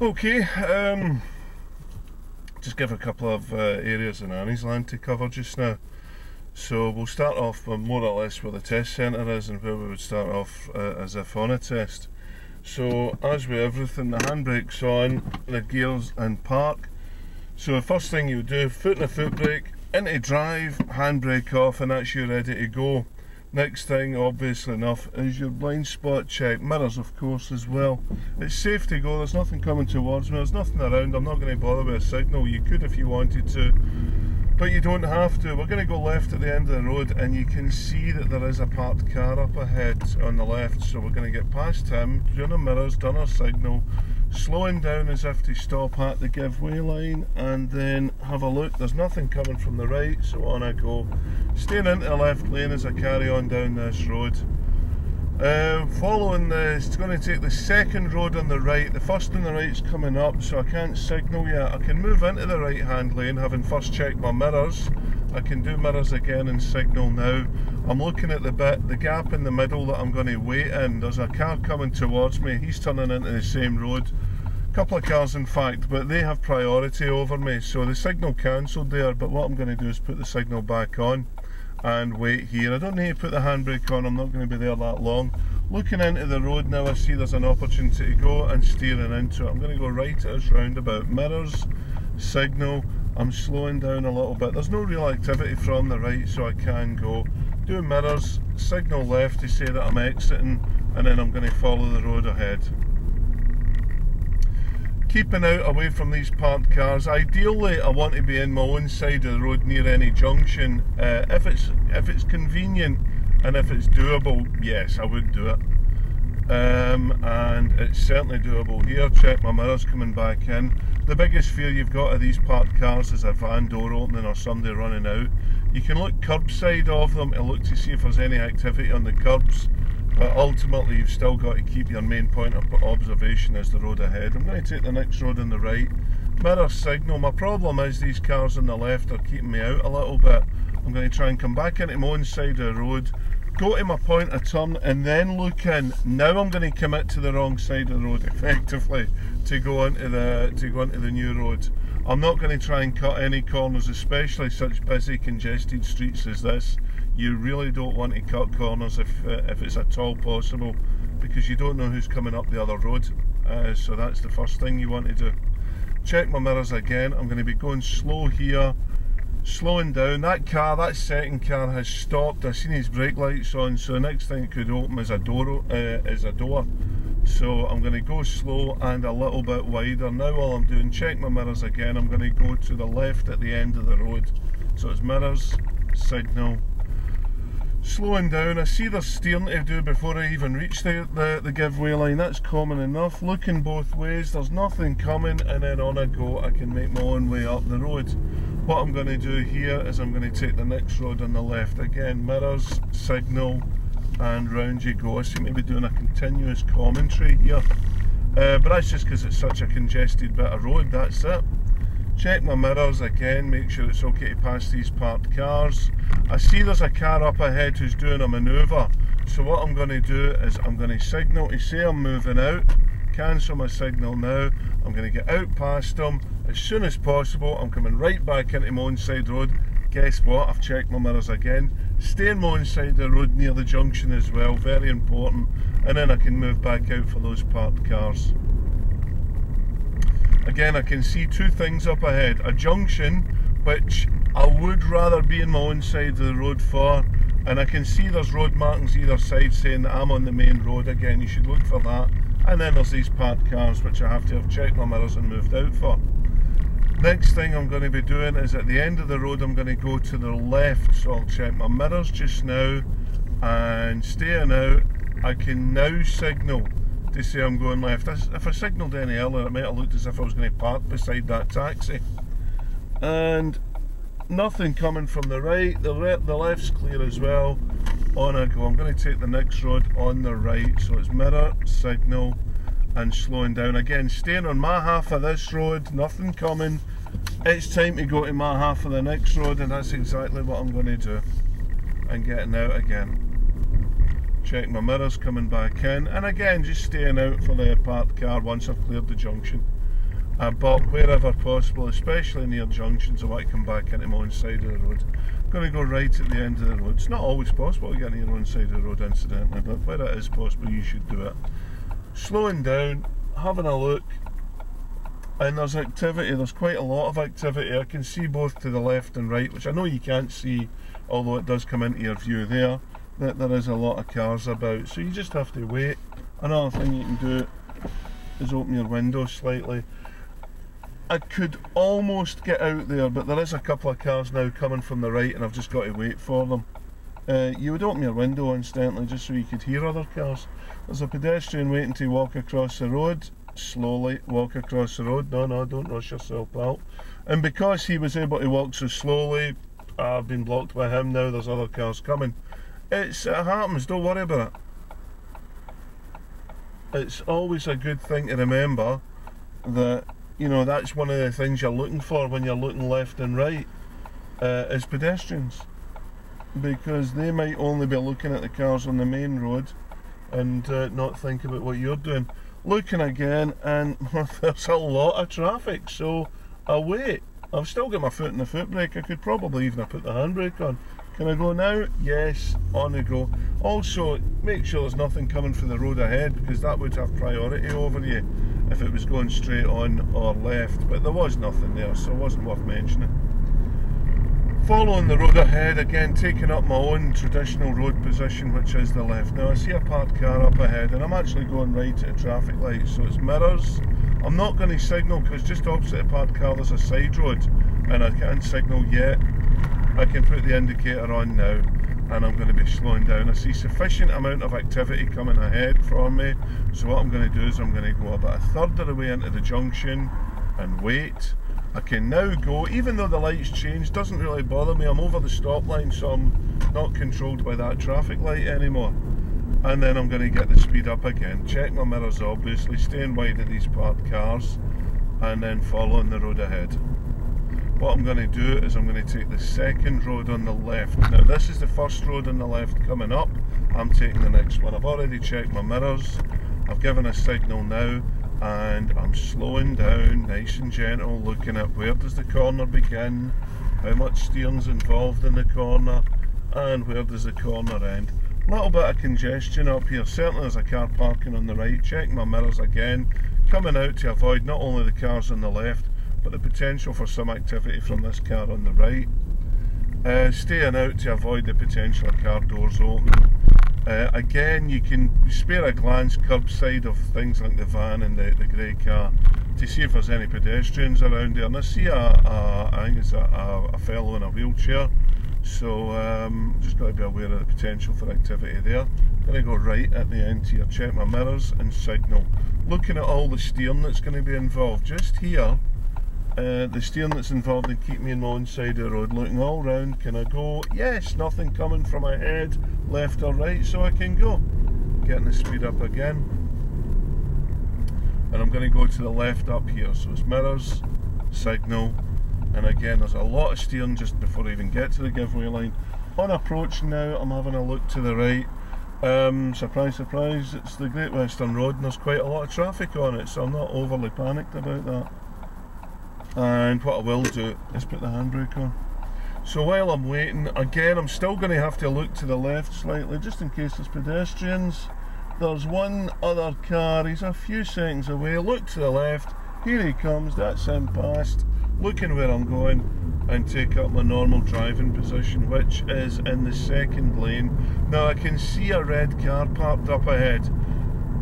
Okay, just give a couple of areas in Annie's Land to cover just now. So we'll start off more or less where the test centre is and where we would start off as if on a test. So as with everything, the handbrake's on, the gears in park. So the first thing you would do, foot in a foot brake, into drive, handbrake off, and that's you ready to go. Next thing, obviously enough, is your blind spot check. Mirrors, of course, as well. It's safe to go, there's nothing coming towards me, there's nothing around, I'm not going to bother with a signal. You could if you wanted to, but you don't have to. We're going to go left at the end of the road, and you can see that there is a parked car up ahead on the left, so we're going to get past him, doing our mirrors, done our signal, slowing down as if to stop at the giveaway line, and then have a look. There's nothing coming from the right, so on I go, staying into the left lane as I carry on down this road. Following this, it's going to take the second road on the right. The first on the right is coming up, so I can't signal yet. I can move into the right hand lane, having first checked my mirrors. I can do mirrors again and signal now. I'm looking at the gap in the middle that I'm going to wait in. There's a car coming towards me, he's turning into the same road. A couple of cars in fact, but they have priority over me, so the signal cancelled there. But what I'm going to do is put the signal back on and wait here. I don't need to put the handbrake on, I'm not going to be there that long. Looking into the road now, I see there's an opportunity to go and steering into it. I'm going to go right at this roundabout. Mirrors, signal, I'm slowing down a little bit. There's no real activity from the right, so I can go. Do mirrors, signal left to say that I'm exiting, and then I'm going to follow the road ahead. Keeping out away from these parked cars. Ideally, I want to be in my own side of the road near any junction. If it's convenient and if it's doable, yes, I would do it. And it's certainly doable here. Check my mirrors coming back in. The biggest fear you've got of these parked cars is a van door opening or somebody running out. You can look curbside of them to look to see if there's any activity on the curbs, but ultimately you've still got to keep your main point of observation as the road ahead. I'm going to take the next road on the right. Mirror signal. My problem is these cars on the left are keeping me out a little bit. I'm going to try and come back into my own side of the road, go to my point of turn, and then look in. Now I'm going to commit to the wrong side of the road effectively to go into the new road. I'm not going to try and cut any corners, especially such busy congested streets as this. You really don't want to cut corners if it's at all possible, because you don't know who's coming up the other road. So that's the first thing you want to do. Check my mirrors again. I'm going to be going slow here, slowing down. That second car has stopped. I've seen his brake lights on, so the next thing it could open is a door. So I'm going to go slow and a little bit wider. Now all I'm doing, check my mirrors again, I'm going to go to the left at the end of the road. So it's mirrors, signal, slowing down. I see there's steering to do before I even reach the giveaway line. That's common enough. Looking both ways, there's nothing coming, and then on I go. I can make my own way up the road. What I'm going to do here is I'm going to take the next road on the left. Again, mirrors, signal, and round you go. I seem to be doing a continuous commentary here, but that's just because it's such a congested bit of road, that's it. Check my mirrors again, make sure it's okay to pass these parked cars. I see there's a car up ahead who's doing a manoeuvre, so what I'm going to do is I'm going to signal to say I'm moving out, cancel my signal now. I'm going to get out past them as soon as possible. I'm coming right back into my own side road. Guess what? I've checked my mirrors again. Stay on my own side of the road near the junction as well, very important, and then I can move back out for those parked cars. Again, I can see two things up ahead. A junction, which I would rather be in my own side of the road for, and I can see there's road markings either side saying that I'm on the main road. Again, you should look for that. And then there's these parked cars which I have to have checked my mirrors and moved out for. Next thing I'm going to be doing is at the end of the road I'm going to go to the left, so I'll check my mirrors just now and staying out. I can now signal to say I'm going left. If I signalled any earlier, it might have looked as if I was going to park beside that taxi. And nothing coming from the right, the left's clear as well. On I go. I'm going to take the next road on the right, so it's mirror, signal, and slowing down. Again, staying on my half of this road, nothing coming. It's time to go to my half of the next road, and that's exactly what I'm going to do. And getting out again. Check my mirrors coming back in, and again just staying out for the parked car once I've cleared the junction. but wherever possible, especially near junctions, I want to come back into my own side of the road. I'm going to go right at the end of the road. It's not always possible to get on your own side of the road, incidentally, but where it is possible, you should do it. Slowing down, having a look, and there's activity. There's quite a lot of activity. I can see both to the left and right, which I know you can't see, although it does come into your view there, that there is a lot of cars about, so you just have to wait. Another thing you can do is open your window slightly. I could almost get out there, but there is a couple of cars now coming from the right and I've just got to wait for them. You would open your window incidentally just so you could hear other cars. There's a pedestrian waiting to walk across the road. Slowly walk across the road. No, don't rush yourself, pal. And because he was able to walk so slowly, I've been blocked by him now. There's other cars coming. It happens, don't worry about it. It's always a good thing to remember that, you know, that's one of the things you're looking for when you're looking left and right, is pedestrians, because they might only be looking at the cars on the main road and not think about what you're doing. Looking again, and there's a lot of traffic, so I'll wait. I've still got my foot in the foot brake. I could probably even have put the handbrake on. Can I go now? Yes, on the go. Also, make sure there's nothing coming for the road ahead, because that would have priority over you if it was going straight on or left, but there was nothing there, so it wasn't worth mentioning. Following the road ahead, again taking up my own traditional road position, which is the left. Now I see a parked car up ahead and I'm actually going right at a traffic light, so it's mirrors. I'm not going to signal because just opposite a parked car there's a side road and I can't signal yet. I can put the indicator on now and I'm going to be slowing down. I see sufficient amount of activity coming ahead from me, so what I'm going to do is I'm going to go about a third of the way into the junction and wait. I can now go, even though the lights changed, doesn't really bother me. I'm over the stop line, so I'm not controlled by that traffic light anymore. And then I'm going to get the speed up again. Check my mirrors obviously, staying wide of these parked cars, and then following the road ahead. What I'm going to do is I'm going to take the second road on the left. Now this is the first road on the left coming up. I'm taking the next one. I've already checked my mirrors. I've given a signal now. And I'm slowing down, nice and gentle, looking at where does the corner begin, how much steering's involved in the corner, and where does the corner end. A little bit of congestion up here, certainly there's a car parking on the right. Check my mirrors again, coming out to avoid not only the cars on the left, but the potential for some activity from this car on the right. Staying out to avoid the potential of car doors open. Again, you can spare a glance curbside of things like the van and the grey car to see if there's any pedestrians around there. And I see I think it's a fellow in a wheelchair, so just got to be aware of the potential for activity there. I'm going to go right at the end here, check my mirrors and signal. Looking at all the steering that's going to be involved. Just here, the steering that's involved in keeping me on my own side of the road, looking all round. Can I go? Yes, nothing coming from my head, left or right, so I can go. Getting the speed up again. And I'm going to go to the left up here, so it's mirrors, signal, and again there's a lot of steering just before I even get to the giveaway line. On approach now, I'm having a look to the right. Surprise, surprise, it's the Great Western Road and there's quite a lot of traffic on it, so I'm not overly panicked about that. And what I will do is put the handbrake on. So while I'm waiting, again I'm still going to have to look to the left slightly just in case there's pedestrians. There's one other car, he's a few seconds away. Look to the left, here he comes, that's him past. Looking where I'm going and take up my normal driving position, which is in the second lane. Now I can see a red car parked up ahead.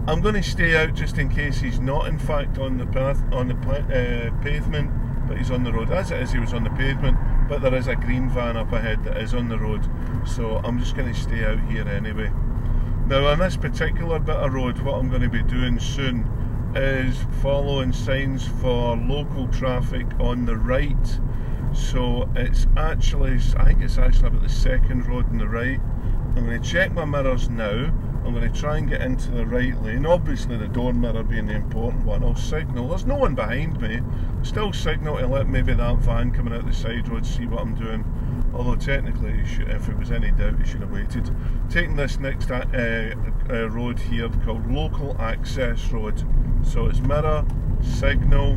I'm going to stay out just in case he's not in fact on the path, on the pavement, but he's on the road. As it is, he was on the pavement, but there is a green van up ahead that is on the road, so I'm just going to stay out here anyway. Now on this particular bit of road, what I'm going to be doing soon is following signs for local traffic on the right. So it's actually, I think it's actually about the second road on the right. I'm going to check my mirrors now. I'm going to try and get into the right lane, obviously the door mirror being the important one. I'll signal, there's no one behind me, still signal to let maybe that van coming out the side road see what I'm doing, although technically if it was any doubt he should have waited. Taking this next road here called Local Access Road, so it's mirror, signal,